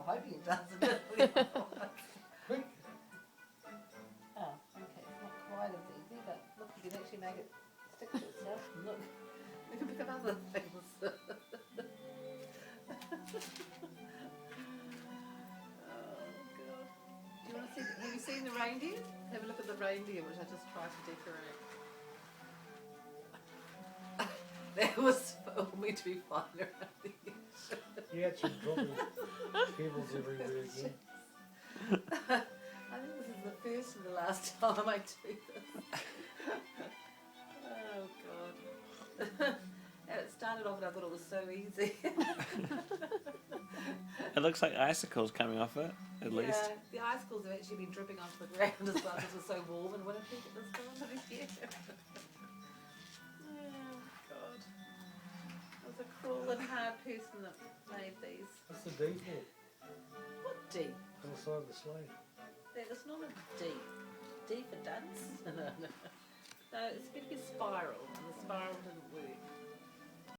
hoping it doesn't. Quick. Oh, okay, it's not quite as easy, but look, you can actually make it stick to itself. And look, we can pick up other things. Oh god. Do you want to see? Have you seen the reindeer? Have a look at the reindeer, which I just tried to decorate. That was meant to be flying around the edge. You actually dropping pebbles everywhere again. I think this is the first and the last time I do this. Oh god. And it started off and I thought it was so easy. It looks like icicles coming off it, at least. Yeah, the icicles have actually been dripping onto the ground as well because it's so warm in Winnipeg at this time of the year. Oh god. I was a cruel and hard person that made these. What's the D for? What D? On the side of the sleigh. It's not a D. D for dunce? No, it's meant to be a spiral, and the spiral didn't work.